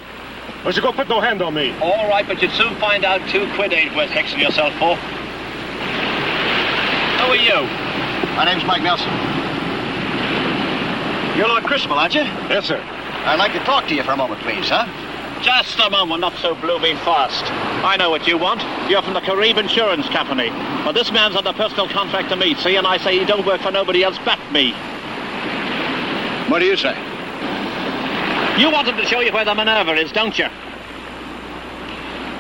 Or you go put no hand on me. All right, but you'd soon find out £2 ain't worth hexing yourself for. Who are you? My name's Mike Nelson. You're Lord Criswell, aren't you? Yes, sir. I'd like to talk to you for a moment, please, huh? Just a moment, not so blooming fast. I know what you want. You're from the Carib Insurance Company. Well, this man's under personal contract to me, see, and I say he don't work for nobody else but me. What do you say? You want him to show you where the Minerva is, don't you?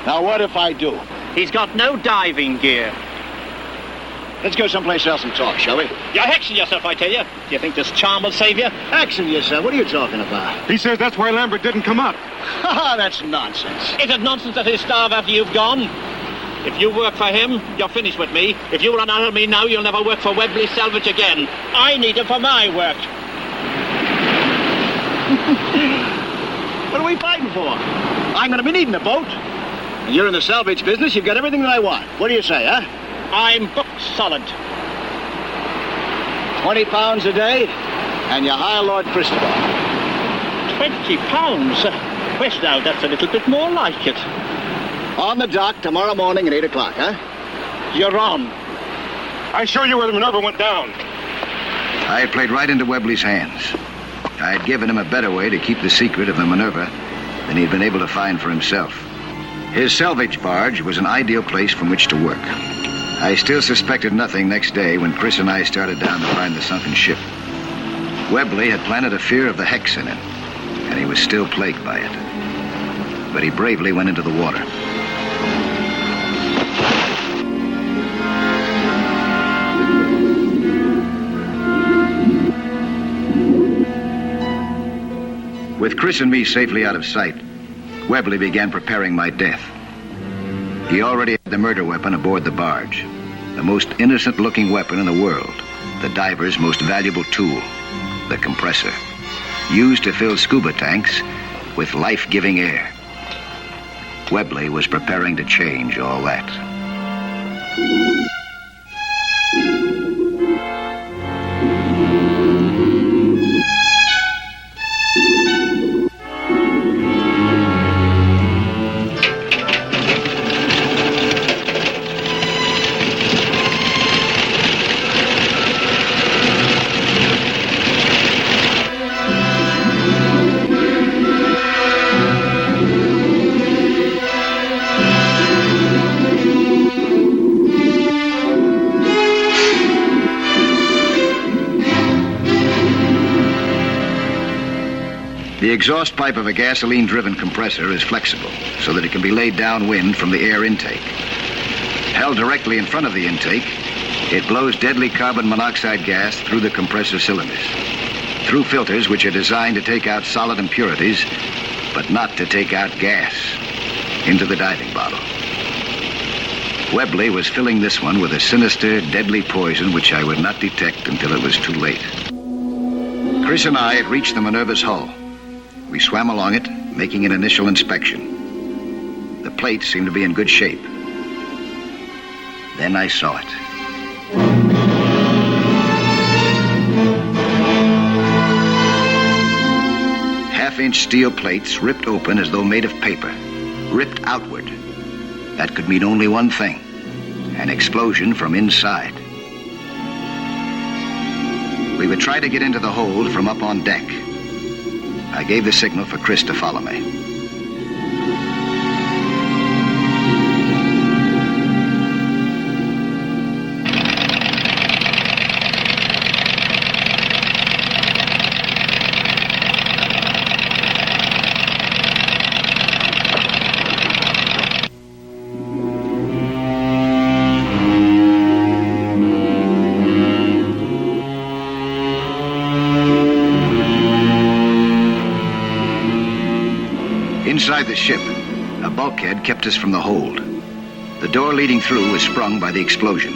Now, what if I do? He's got no diving gear. Let's go someplace else and talk, shall we? You're hexing yourself, I tell you. Do you think this charm will save you? Hexing yourself? What are you talking about? He says that's why Lambert didn't come up. Ha, that's nonsense. Is it nonsense that he'll starve after you've gone? If you work for him, you're finished with me. If you run out of me now, you'll never work for Webley Salvage again. I need him for my work. What are we fighting for? I'm going to be needing a boat. And you're in the salvage business. You've got everything that I want. What do you say, huh? I'm booked solid. 20 pounds a day, and you hire Lord Christopher. 20 pounds? Well, now, that's a little bit more like it. On the dock tomorrow morning at 8 o'clock, huh? You're on. I show you where the Minerva went down. I had played right into Webley's hands. I had given him a better way to keep the secret of the Minerva than he had been able to find for himself. His salvage barge was an ideal place from which to work. I still suspected nothing next day when Chris and I started down to find the sunken ship. Webley had planted a fear of the hex in him, and he was still plagued by it. But he bravely went into the water. With Chris and me safely out of sight, Webley began preparing my death. He already had the murder weapon aboard the barge, the most innocent-looking weapon in the world, the diver's most valuable tool, the compressor, used to fill scuba tanks with life-giving air. Webley was preparing to change all that. The exhaust pipe of a gasoline-driven compressor is flexible so that it can be laid downwind from the air intake. Held directly in front of the intake, it blows deadly carbon monoxide gas through the compressor cylinders, through filters which are designed to take out solid impurities, but not to take out gas, into the diving bottle. Webley was filling this one with a sinister, deadly poison which I would not detect until it was too late. Chris and I had reached the Minerva's hull. We swam along it, making an initial inspection. The plates seemed to be in good shape. Then I saw it. Half-inch steel plates ripped open as though made of paper, ripped outward. That could mean only one thing, an explosion from inside. We would try to get into the hold from up on deck. I gave the signal for Chris to follow me. Inside the ship, a bulkhead kept us from the hold. The door leading through was sprung by the explosion.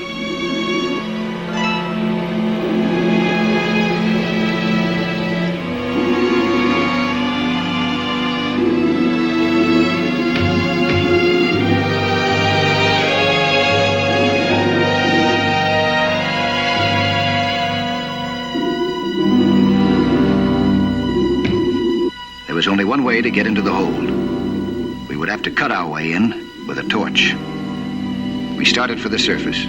There was only one way to get into the hold. we would have to cut our way in with a torch. We started for the surface.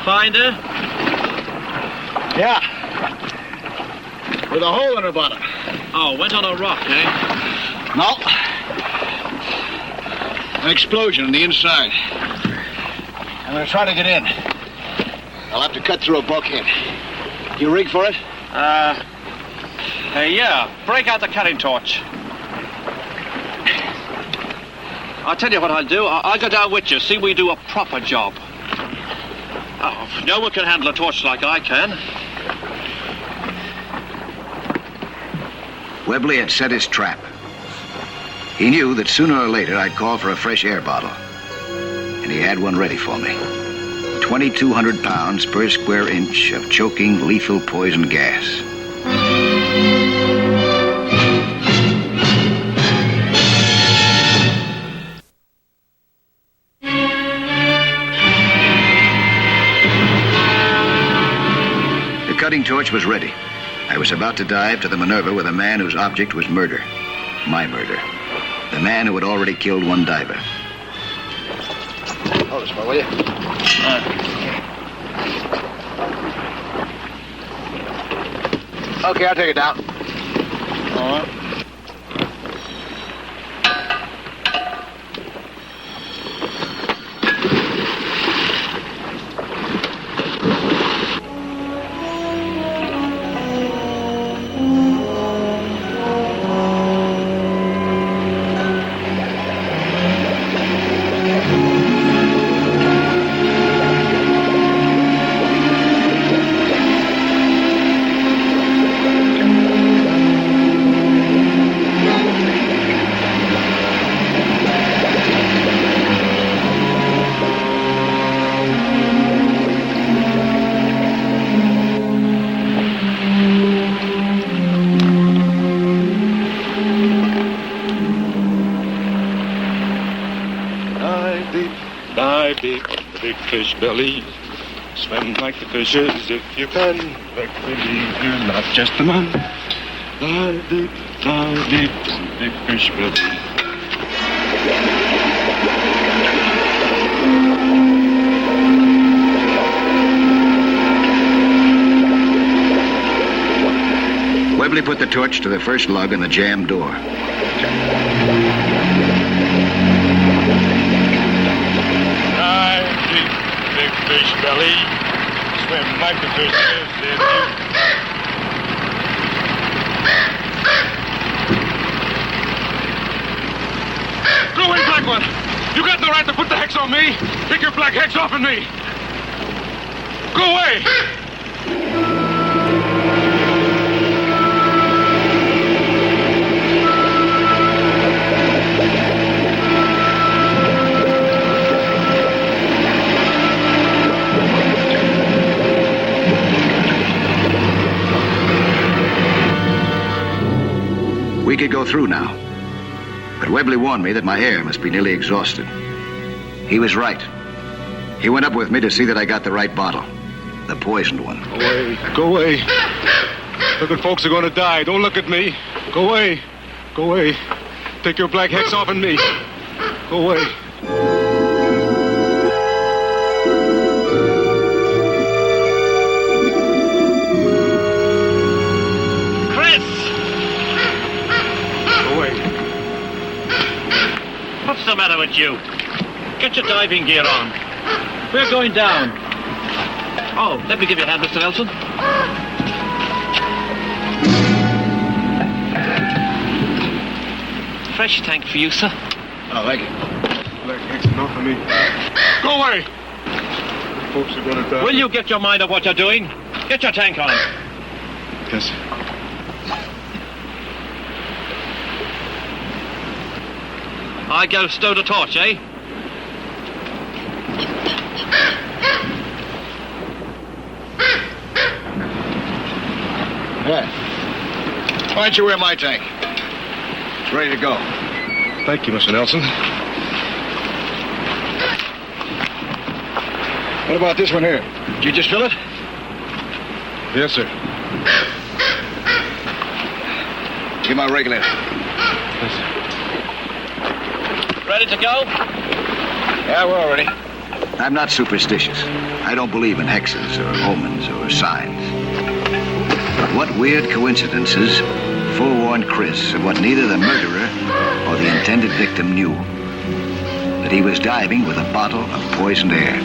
Find her? Yeah. With a hole in her bottom. Oh, went on a rock, eh? No. An explosion on the inside. I'm gonna try to get in. I'll have to cut through a bulkhead. You rig for it? Yeah. Break out the cutting torch. I'll tell you what I'll do. I'll go down with you, see we do a proper job. Oh, no one can handle a torch like I can. Webley had set his trap. He knew that sooner or later I'd call for a fresh air bottle. And he had one ready for me. 2,200 pounds per square inch of choking, lethal poison gas. The cutting torch was ready. I was about to dive to the Minerva with a man whose object was murder. My murder. The man who had already killed one diver. Hold this, will you? Okay, I'll take it down. All right. Dive deep in the big fish belly. Swim like the fishes if you can. Make believe you're not just a man. Dive deep in the big fish belly. Webley put the torch to the first lug in the jammed door. Dive deep, big fish belly. Swim like the fishes if you... Go away, Black One! You got no right to put the hex on me! Take your black hex off of me! Go away! We could go through now. But Webley warned me that my air must be nearly exhausted. He was right. He went up with me to see that I got the right bottle. The poisoned one. Go away. Go away. The good folks are going to die. Don't look at me. Go away. Go away. Take your black hex off of me. Go away. Chris! Go away. What's the matter with you? Get your diving gear on. We're going down. Oh, let me give you a hand, Mr. Nelson. Fresh tank for you, sir. Oh, thank you. Black hex enough for me. Go away. The folks are going to die. Will you get your mind off what you're doing? Get your tank on. Yes, sir. I go stow the torch, eh? Yeah. Why don't you wear my tank? It's ready to go. Thank you, Mr. Nelson. What about this one here? Did you just fill it? Yes, sir. Give my regulator. Yes, sir. Ready to go? Yeah, we're all ready. I'm not superstitious. I don't believe in hexes or omens or signs. But what weird coincidences forewarned Chris of what neither the murderer or the intended victim knew. That he was diving with a bottle of poisoned air.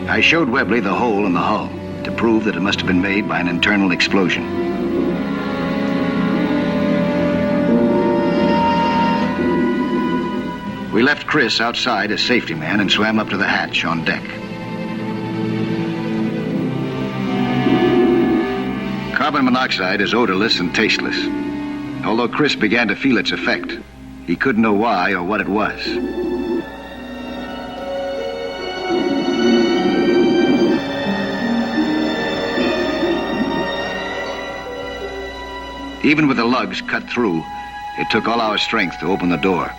I showed Webley the hole in the hull to prove that it must have been made by an internal explosion. We left Chris outside as safety man and swam up to the hatch on deck. Carbon monoxide is odorless and tasteless. Although Chris began to feel its effect, he couldn't know why or what it was. Even with the lugs cut through, it took all our strength to open the door.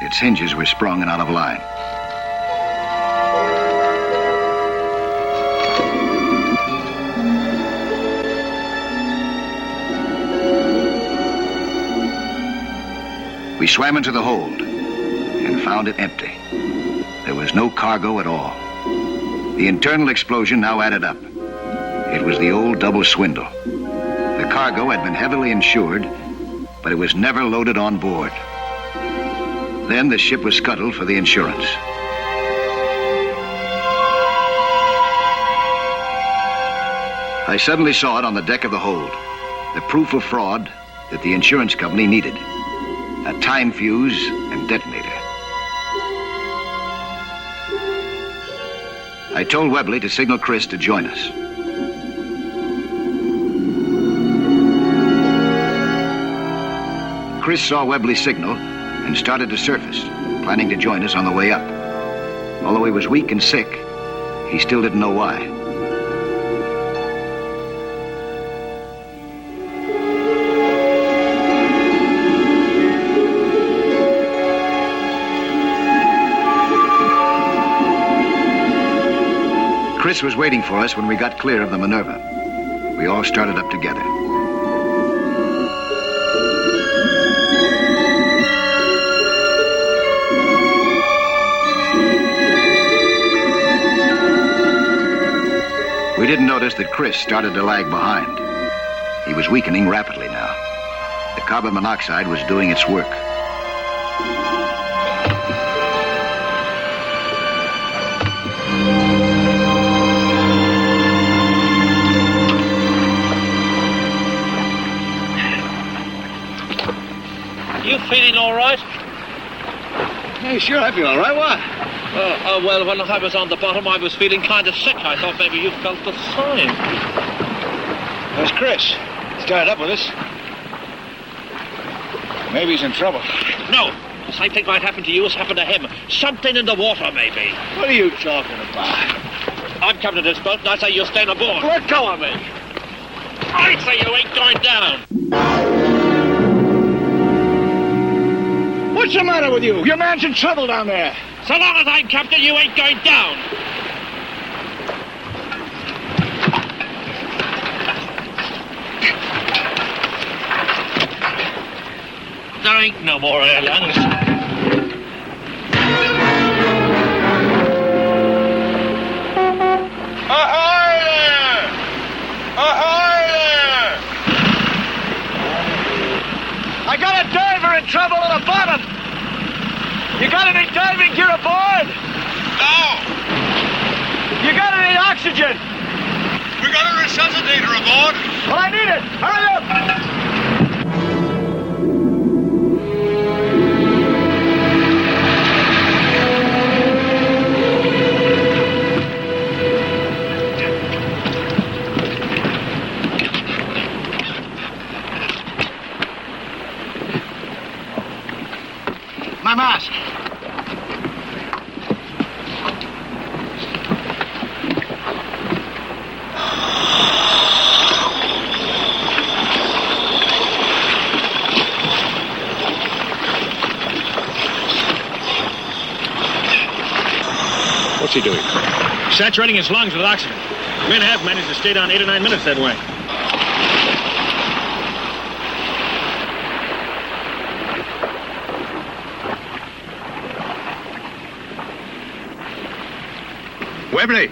Its hinges were sprung and out of line. We swam into the hold and found it empty. There was no cargo at all. The internal explosion now added up. It was the old double swindle. The cargo had been heavily insured, but it was never loaded on board. Then the ship was scuttled for the insurance. I suddenly saw it on the deck of the hold, the proof of fraud that the insurance company needed. A time fuse and detonator. I told Webley to signal Chris to join us. Chris saw Webley's signal and started to surface, planning to join us on the way up. Although he was weak and sick, he still didn't know why. Chris was waiting for us when we got clear of the Minerva. We all started up together. We didn't notice that Chris started to lag behind. He was weakening rapidly now. The carbon monoxide was doing its work. You feeling all right? Hey, sure, I feel all right. What? Well, when I was on the bottom, I was feeling kind of sick. I thought maybe you felt the same. There's Chris. Started up with us. Maybe he's in trouble. No. The same thing might happen to you as happened to him. Something in the water, maybe. What are you talking about? I'm captain of this boat, and I say you're staying aboard. Let go of me. I say you ain't going down. What's the matter with you? Your man's in trouble down there. So long as I'm captain, you ain't going down. There ain't no more air lungs. Ahoy there! Ahoy there! I got a diver in trouble on the bottom. You got any diving gear aboard? No! You got any oxygen? We got a resuscitator aboard. Well, I need it. Hurry up! My mask. What's he doing? Saturating his lungs with oxygen. Men have managed to stay down 8 or 9 minutes that way. Webley!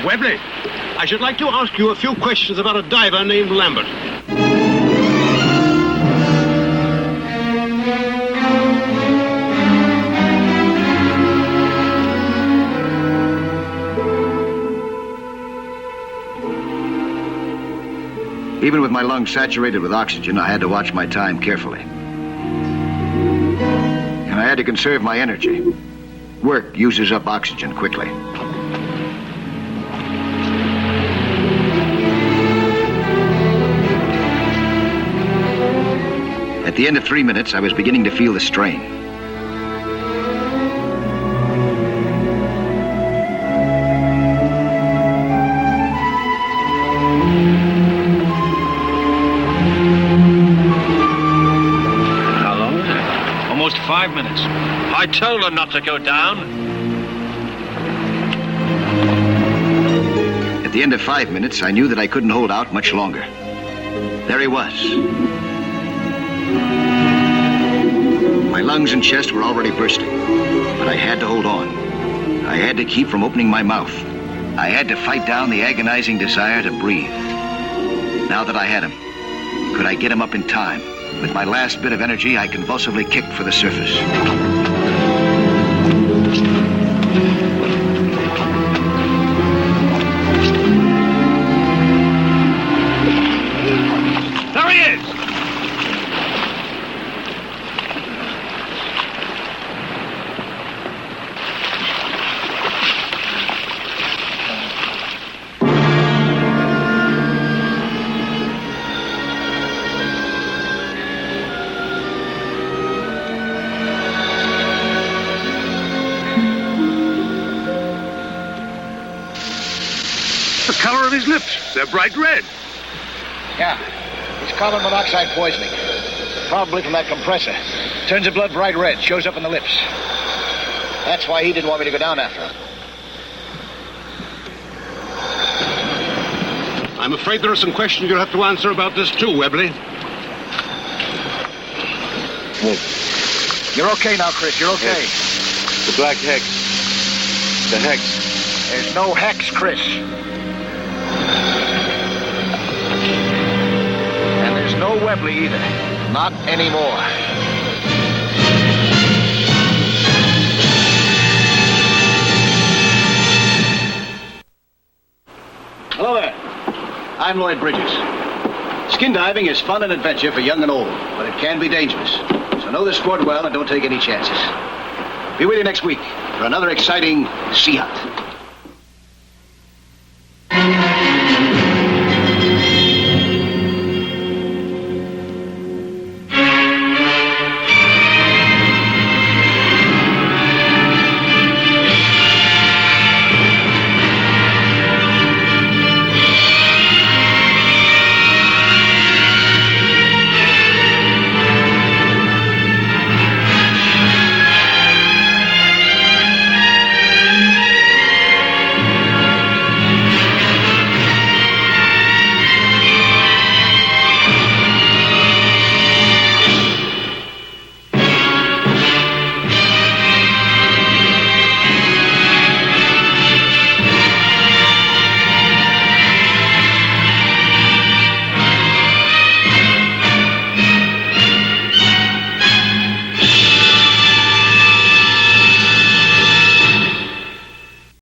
Webley! I should like to ask you a few questions about a diver named Lambert. Even with my lungs saturated with oxygen, I had to watch my time carefully. And I had to conserve my energy. Work uses up oxygen quickly. At the end of 3 minutes, I was beginning to feel the strain. How long? Almost 5 minutes. I told her not to go down. At the end of 5 minutes, I knew that I couldn't hold out much longer. There he was. My lungs and chest were already bursting, but I had to hold on. I had to keep from opening my mouth. I had to fight down the agonizing desire to breathe. Now that I had him, could I get him up in time? With my last bit of energy, I convulsively kicked for the surface. There he is! The color of his lips. They're bright red. Yeah, it's carbon monoxide poisoning. Probably from that compressor. Turns the blood bright red, shows up in the lips. That's why he didn't want me to go down after him. I'm afraid there are some questions you'll have to answer about this too, Webley. You're okay now, Chris. You're okay. Yes. The black hex. The hex. There's no hex, Chris. And there's no Webley either. Not anymore. Hello there. I'm Lloyd Bridges. Skin diving is fun and adventure for young and old, but it can be dangerous. So know the sport well and don't take any chances. Be with you next week for another exciting sea hunt.